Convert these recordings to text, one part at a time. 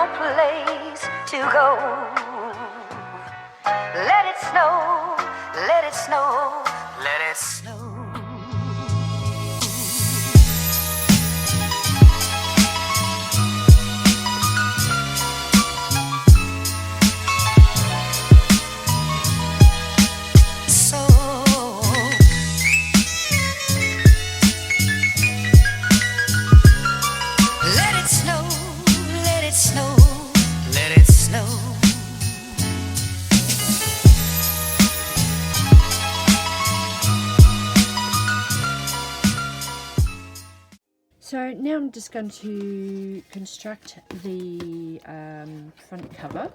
no place to go. Let it snow, let it snow, let it snow. So now I'm just going to construct the front cover.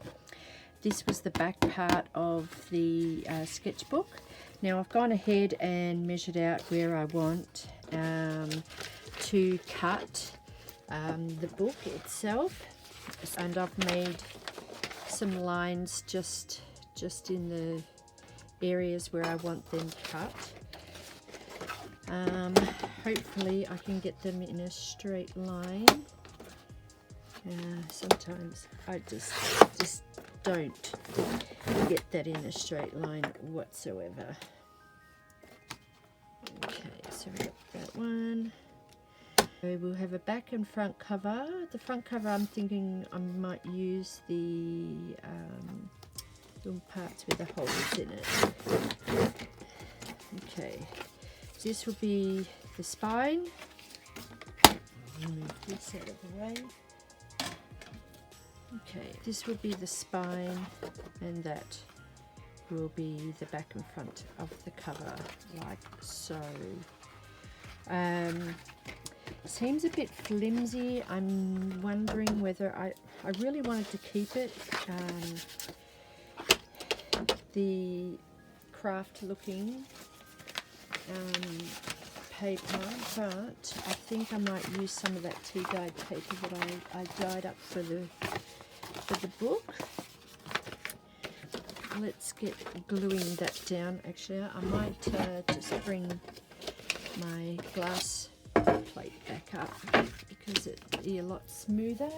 This was the back part of the sketchbook. Now I've gone ahead and measured out where I want to cut the book itself, and I've made some lines just in the areas where I want them cut. Hopefully I can get them in a straight line. Sometimes I just don't get that in a straight line whatsoever. Okay, so we've got that one. So we'll have a back and front cover. The front cover, I'm thinking I might use the little parts with the holes in it. Okay. This will be the spine. Move this out of the way. Okay, this will be the spine, and that will be the back and front of the cover, like so. Seems a bit flimsy. I'm wondering whether I really wanted to keep it the craft looking paper, but I think I might use some of that tea dyed paper that I dyed up for the book. Let's get gluing that down. Actually, I might just bring my glass plate back up because it'll be a lot smoother.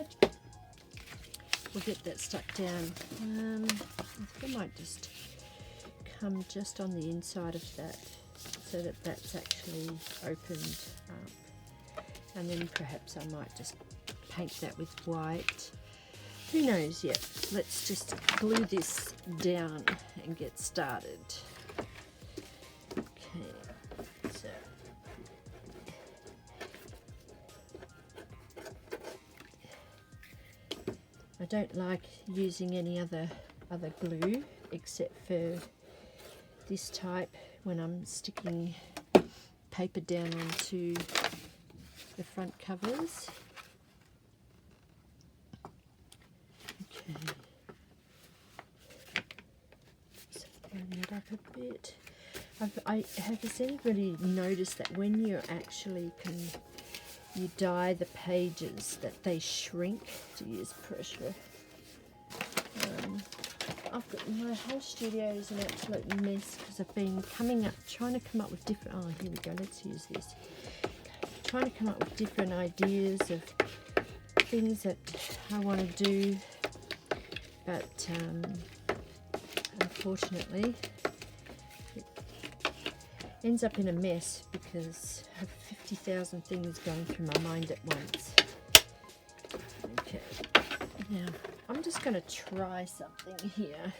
We'll get that stuck down. I think I might just come just on the inside of that, so that that's actually opened up, and then perhaps I might just paint that with white. Who knows yet? Let's just glue this down and get started. Okay, so I don't like using any other glue except for this type when I'm sticking paper down onto the front covers. Okay, so bring that up a bit. Has anybody noticed that when you actually you dye the pages, that they shrink? To use pressure. My whole studio is an absolute mess because I've been trying to come up with different, oh here we go, let's use this. Trying to come up with different ideas of things that I want to do, but unfortunately it ends up in a mess because I have 50,000 things going through my mind at once. Okay, now I'm just going to try something here.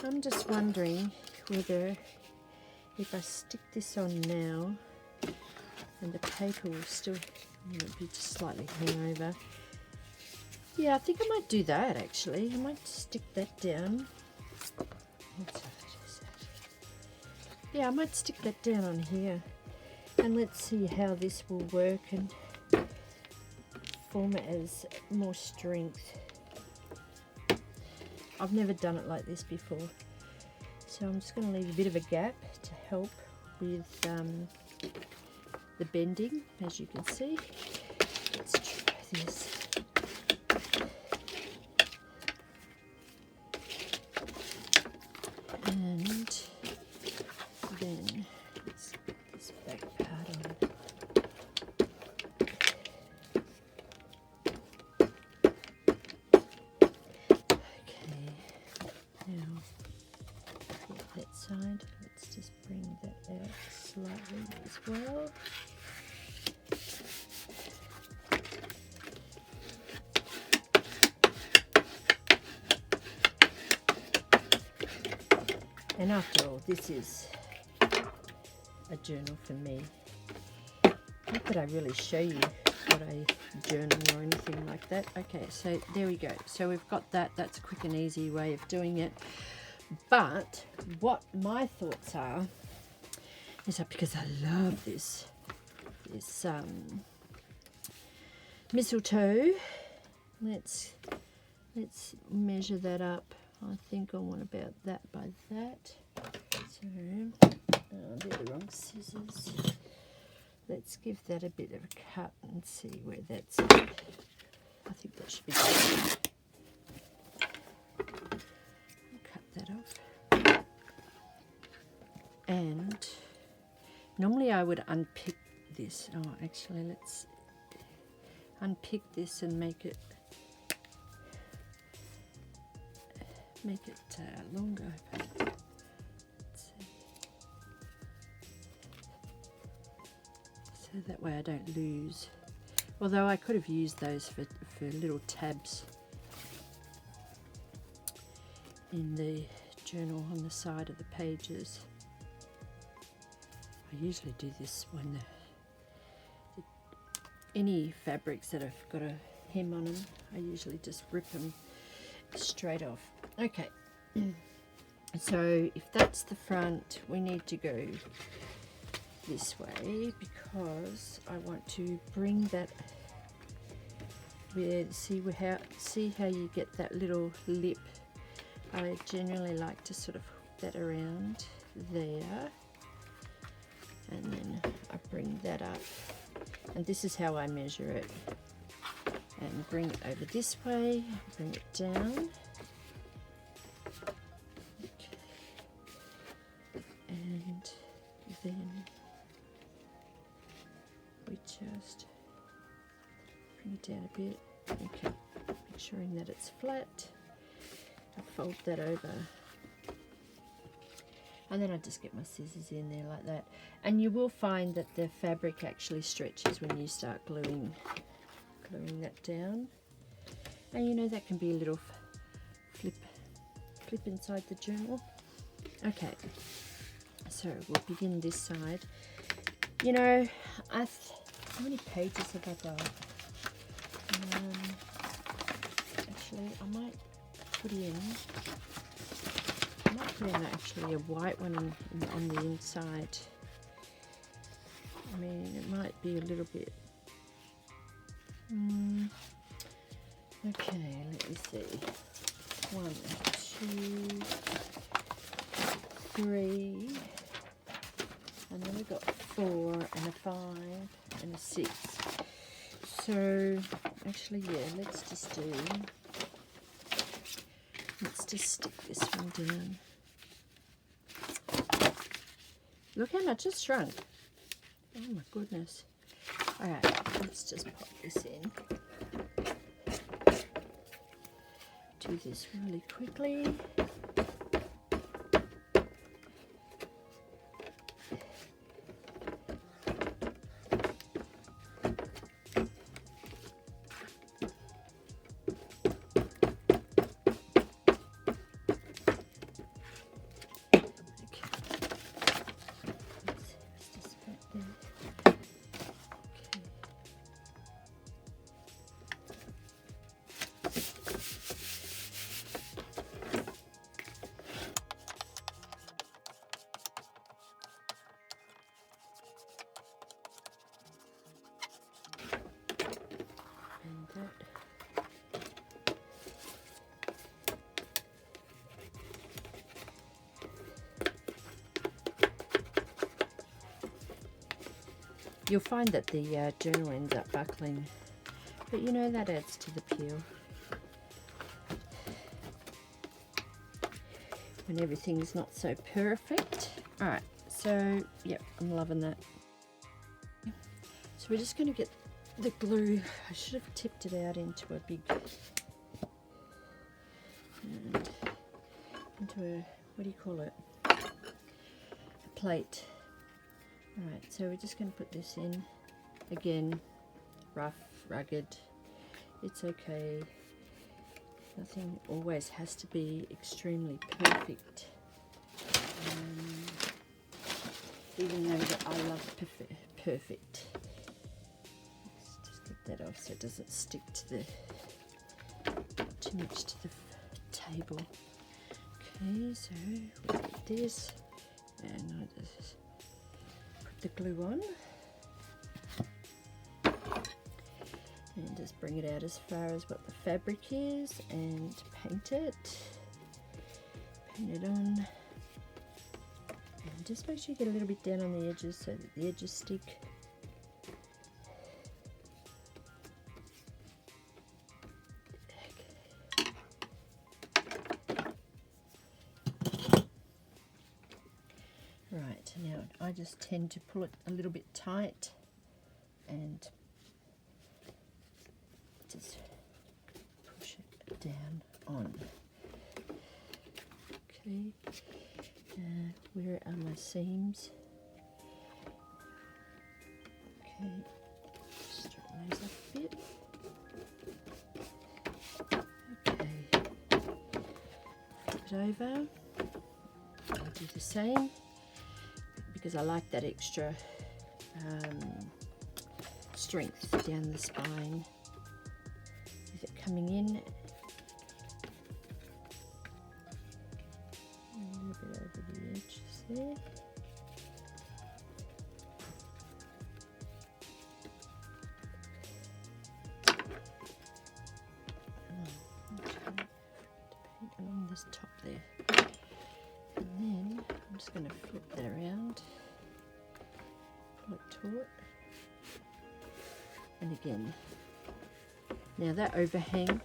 I'm just wondering whether if I stick this on now and the paper will still be just slightly hang over. Yeah, I think I might do that actually. I might stick that down. Yeah, I might stick that down on here, and let's see how this will work and form it as more strength. I've never done it like this before, so I'm just going to leave a bit of a gap to help with the bending, as you can see. Let's try this. And then let's put this back part on. slightly as well. And after all, this is a journal for me. Not that I really show you what I journal or anything like that. Okay, so there we go. So we've got that. That's a quick and easy way of doing it. But what my thoughts are is that because I love this mistletoe, let's measure that up. I think I want about that by that. So, they're the wrong scissors. Let's give that a bit of a cut and see where that's at. I think that should be good. Cut that off. And normally I would unpick this. Oh, actually, let's unpick this and make it longer. Let's see. So that way I don't lose. Although I could have used those for little tabs in the journal on the side of the pages. I usually do this when any fabrics that have got a hem on them, I usually just rip them straight off. Okay, so if that's the front, we need to go this way because I want to bring that with, see how you get that little lip. I generally like to sort of hook that around there, and then I bring that up, and this is how I measure it, and bring it over this way, bring it down. Okay. And then we just bring it down a bit. Okay, make sure that it's flat. I fold that over, and then I just get my scissors in there like that. And you will find that the fabric actually stretches when you start gluing that down. And you know, that can be a little flip inside the journal. Okay, so we'll begin this side. You know, how many pages have I got? Actually, I might put in actually a white one on the inside. I mean, it might be a little bit. Okay, let me see. 1, 2, 3, and then we've got 4 and a 5 and a 6. So actually, yeah, let's just stick this one down. Look how much it's shrunk. Oh my goodness. Alright, let's just pop this in. Do this really quickly. You'll find that the journal ends up buckling, but you know, that adds to the peel. When everything's not so perfect. Alright, so yep, I'm loving that. So we're just going to get the glue. I should have tipped it out into a big, into a, what do you call it? A plate. Alright, so we're just going to put this in. Again, rough, rugged, it's okay. Nothing always has to be extremely perfect. Even though that I love perfect. Let's just get that off so it doesn't stick to the too much to the table. Okay, so we'll get this, and I just put the glue on, and just bring it out as far as what the fabric is, and paint it on. Just make sure you get a little bit down on the edges so that the edges stick. Right, now I just tend to pull it a little bit tight and just push it down on. Okay. Where are my seams? Okay, straighten those up a bit. Okay, flip it over. I'll do the same because I like that extra strength down the spine with it coming in. Bit over the edges there. Paint along this top there, and then I'm just going to flip that around, pull it taut, and again. Now that overhang,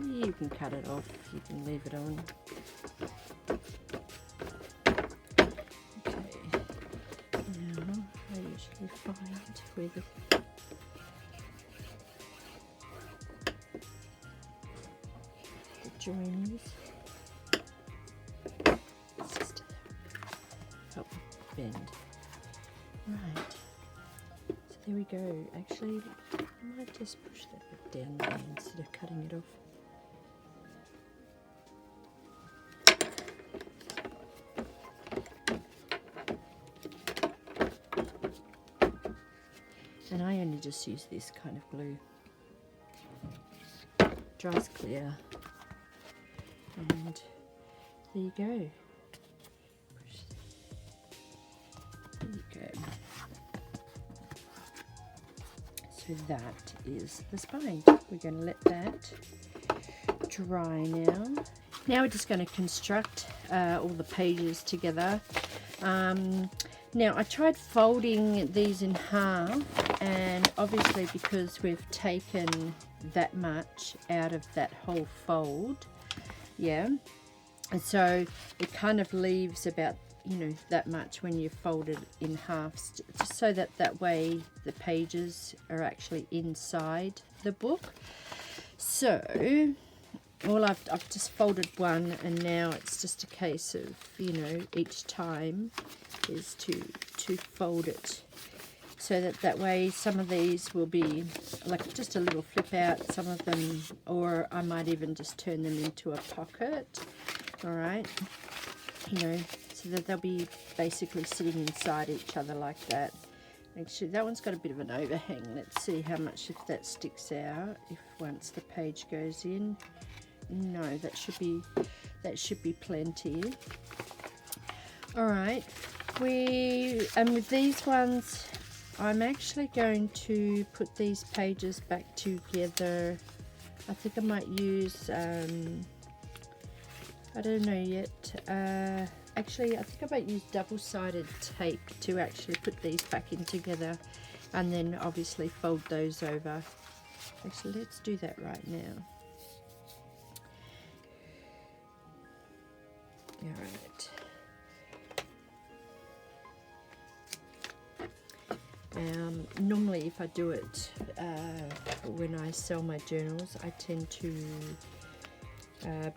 you can cut it off. You can leave it on. Find where the join is. Just help bend. Right. So there we go. Actually, I might just push that bit down there instead of cutting it off. And I only just use this kind of glue. Dries clear. And there you go. There you go. So that is the spine. We're going to let that dry now. Now we're just going to construct all the pages together. Now I tried folding these in half, and obviously because we've taken that much out of that whole fold, yeah, and so it kind of leaves about, you know, that much when you fold it in half, just so that way the pages are actually inside the book. So well, I've just folded one, and now it's just a case of, you know, each time is to fold it so that way some of these will be like just a little flip out, some of them, or I might even just turn them into a pocket. All right, you know, so that they'll be basically sitting inside each other like that. Actually, that one's got a bit of an overhang. Let's see how much if that sticks out if once the page goes in. No, that should be plenty. All right, with these ones, I'm actually going to put these pages back together. I think I might use I don't know yet. Actually, I think I might use double-sided tape to actually put these back in together, and then obviously fold those over. Actually, let's do that right now. All right. Normally if I do it when I sell my journals, I tend to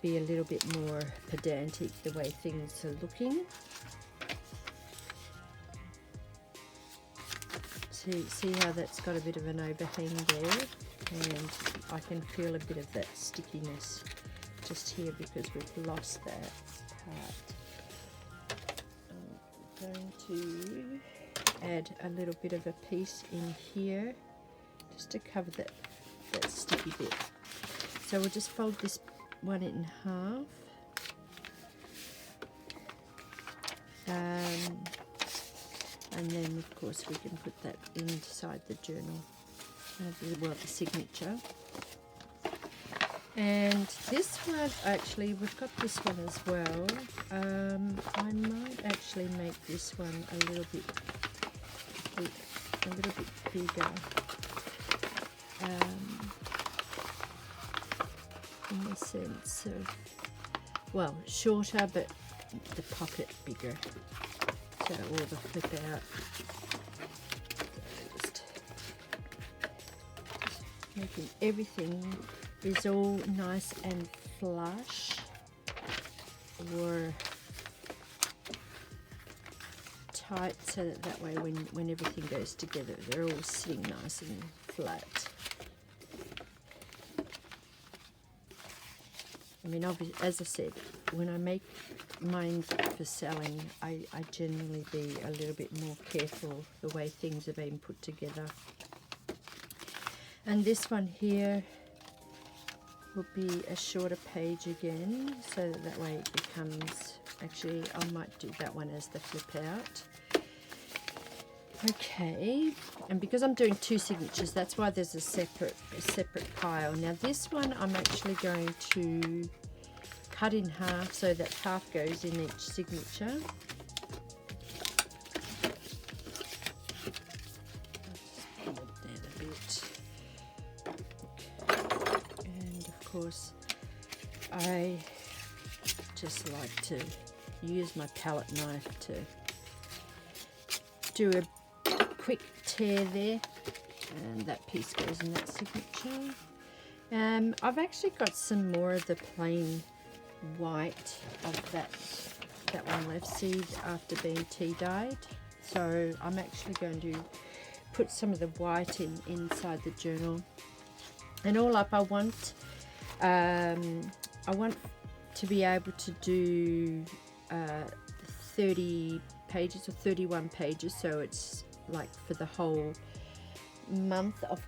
be a little bit more pedantic the way things are looking. See how that's got a bit of an overhang there, and I can feel a bit of that stickiness just here because we've lost that part. I'm going to add a little bit of a piece in here just to cover that sticky bit. So we'll just fold this one in half. And then of course we can put that inside the journal, well, the signature. And this one, actually, we've got this one as well. I might actually make this one a little bit bigger. In the sense of, well, shorter, but the pocket bigger. So, or the flip out. Just making everything is all nice and flush, or tight, so that way when everything goes together, they're all sitting nice and flat. I mean, obviously, as I said, when I make mine for selling, I generally be a little bit more careful the way things are being put together. And this one here will be a shorter page again, so that way it becomes, actually I might do that one as the flip out. Okay, and because I'm doing two signatures, that's why there's a separate pile. Now this one I'm actually going to cut in half so that half goes in each signature. I'll just pull it down a bit. Okay. And of course I just like to use my palette knife to do a quick tear there, and that piece goes in that signature. I've actually got some more of the plain white of that one left, seed after being tea dyed, so I'm actually going to put some of the white inside the journal. And all up, I want to be able to do 30 pages or 31 pages, so it's like for the whole month of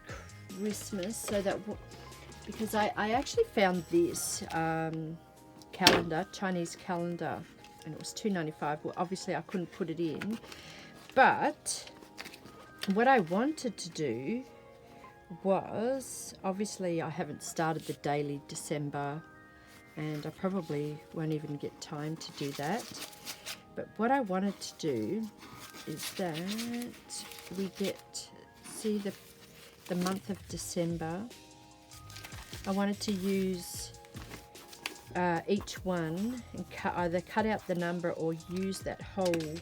Christmas. So that, because I actually found this calendar, Chinese calendar, and it was $2.95. Well, obviously I couldn't put it in, but what I wanted to do was, obviously I haven't started the daily December, and I probably won't even get time to do that. But what I wanted to do is that we get, see the month of December, I wanted to use each one and either cut out the number or use that whole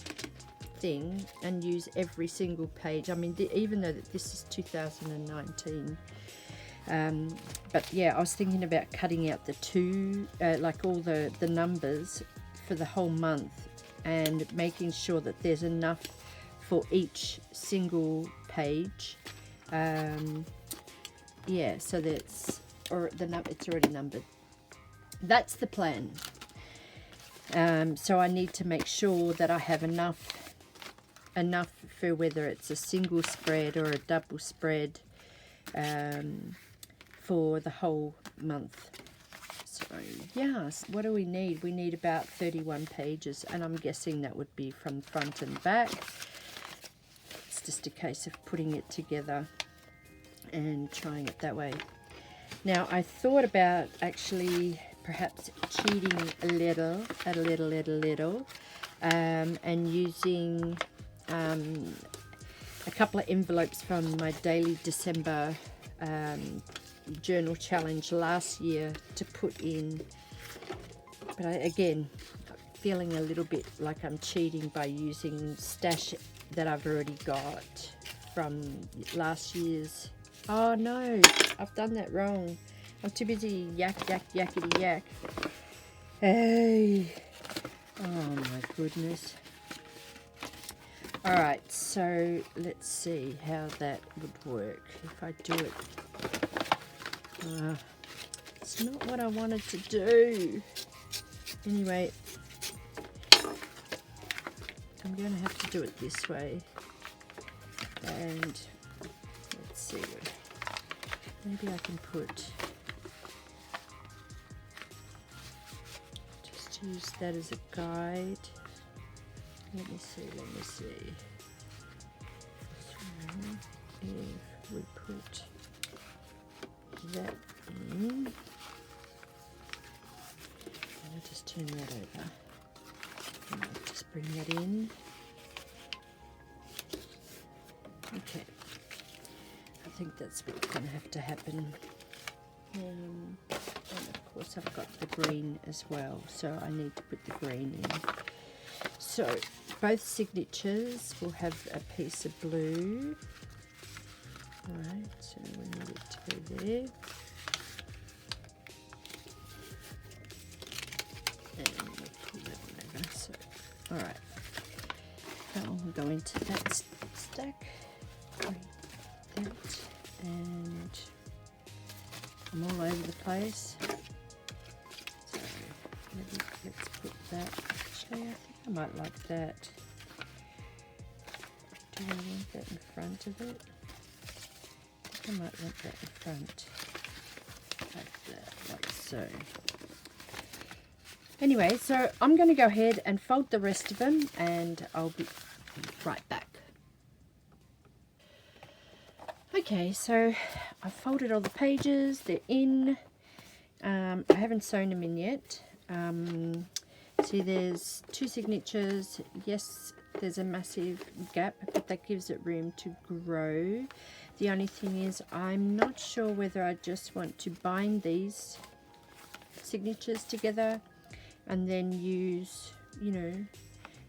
thing and use every single page. I mean, even though this is 2019, but yeah, I was thinking about cutting out the two, like all the numbers for the whole month, and making sure that there's enough for each single page. Yeah, so that's, or it's already numbered. That's the plan. So I need to make sure that I have enough for whether it's a single spread or a double spread for the whole month. So yes, what do we need? We need about 31 pages, and I'm guessing that would be from front and back. It's just a case of putting it together and trying it that way. Now I thought about actually perhaps cheating a little, and using a couple of envelopes from my daily December journal challenge last year to put in, but again, feeling a little bit like I'm cheating by using stash that I've already got from last year's. Oh no, I've done that wrong. I'm too busy yakety yak. Hey, oh my goodness. Alright, so let's see how that would work if I do it. It's not what I wanted to do. Anyway, I'm going to have to do it this way. And let's see, maybe I can just use that as a guide. Let me see. So if we put that in, I'll just turn that over. And I'll just bring that in. Okay. I think that's what's going to have to happen. And of course I've got the green as well, so I need to put the green in. So both signatures will have a piece of blue. Alright, so we need it to go there. And we'll pull that one over. So, alright. That one will go into that stack. That, and I'm all over the place. So maybe let's put that. Actually, I think I might like that. Do I want that in front of it? I think I might want that in front. Like that, like so. Anyway, so I'm going to go ahead and fold the rest of them, and I'll be right back. Okay, so I've folded all the pages, they're in. I haven't sewn them in yet. See, there's two signatures. Yes, there's a massive gap, but that gives it room to grow. The only thing is, I'm not sure whether I just want to bind these signatures together and then use, you know,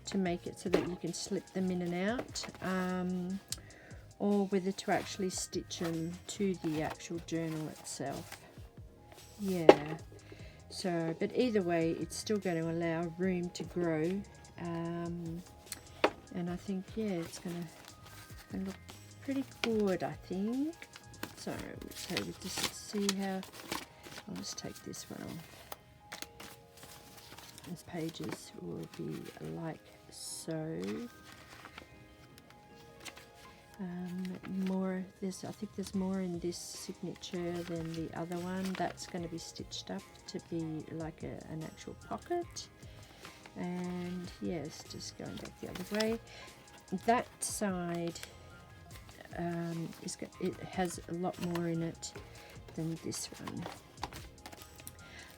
to make it so that you can slip them in and out, or whether to actually stitch them to the actual journal itself. Yeah, so, but either way, it's still going to allow room to grow, and I think, yeah, it's going to look pretty good, I think. So we just see how, I'll just take this one off. These pages will be like so. I think there's more in this signature than the other one. That's going to be stitched up to be like an actual pocket. And yes, just going back the other way. That side it has a lot more in it than this one.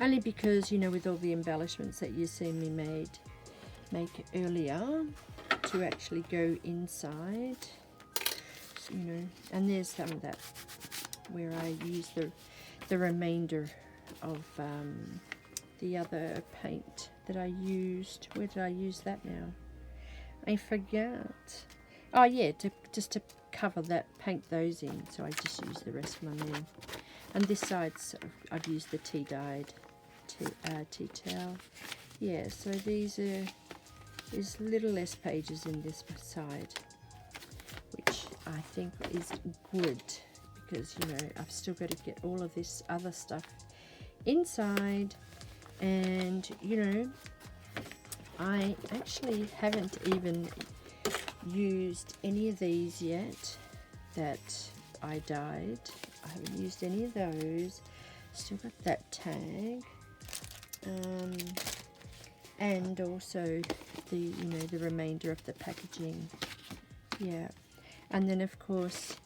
Only because, you know, with all the embellishments that you see me make earlier to actually go inside, you know, and there's some of that where I use the remainder of the other paint that I used. Where did I use that now? I forgot. Oh yeah, just to cover that, paint those in. So I just use the rest of my in. And this side, I've used the tea-dyed tea towel. Yeah, so there's a little less pages in this side, which I think is good, because, you know, I've still got to get all of this other stuff inside. And, you know, I actually haven't even used any of these yet that I dyed. I haven't used any of those. Still got that tag, and also the remainder of the packaging. Yeah, and then of course,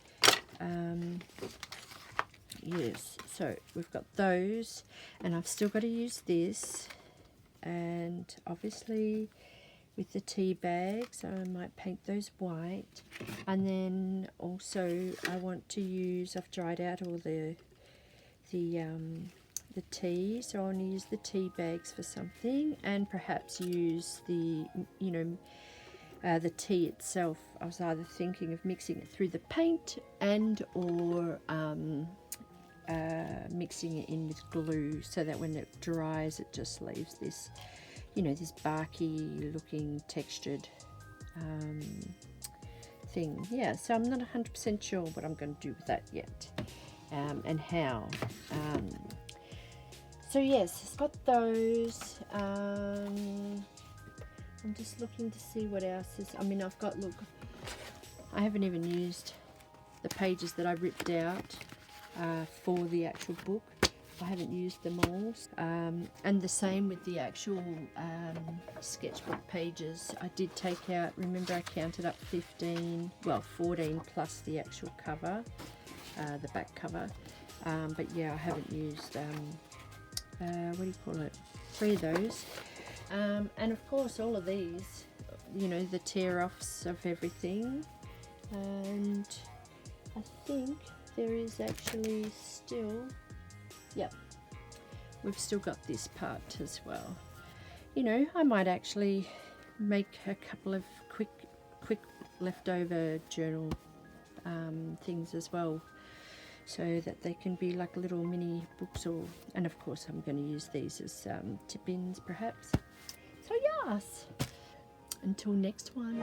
yes. So we've got those, and I've still got to use this, and obviously with the tea bags, I might paint those white, and then also I want to use. I've dried out all the tea, so I want to use the tea bags for something, and perhaps use the the tea itself. I was either thinking of mixing it through the paint and or mixing it in with glue, so that when it dries it just leaves this, you know, this barky looking textured thing. Yeah, so I'm not 100% sure what I'm going to do with that yet, and how. So yes, it's got those. I'm just looking to see what else is. I mean, I've got, look, I haven't even used the pages that I ripped out for the actual book. I haven't used them all. And the same with the actual sketchbook pages. I did take out, remember I counted up 15, well 14 plus the actual cover, the back cover. But yeah, I haven't used, what do you call it, 3 of those. And of course all of these, you know, the tear-offs of everything. And I think there is actually still, yep, we've still got this part as well. You know, I might actually make a couple of quick leftover journal things as well, so that they can be like little mini books, or, and of course I'm going to use these as tip-ins perhaps. So yes, until next one.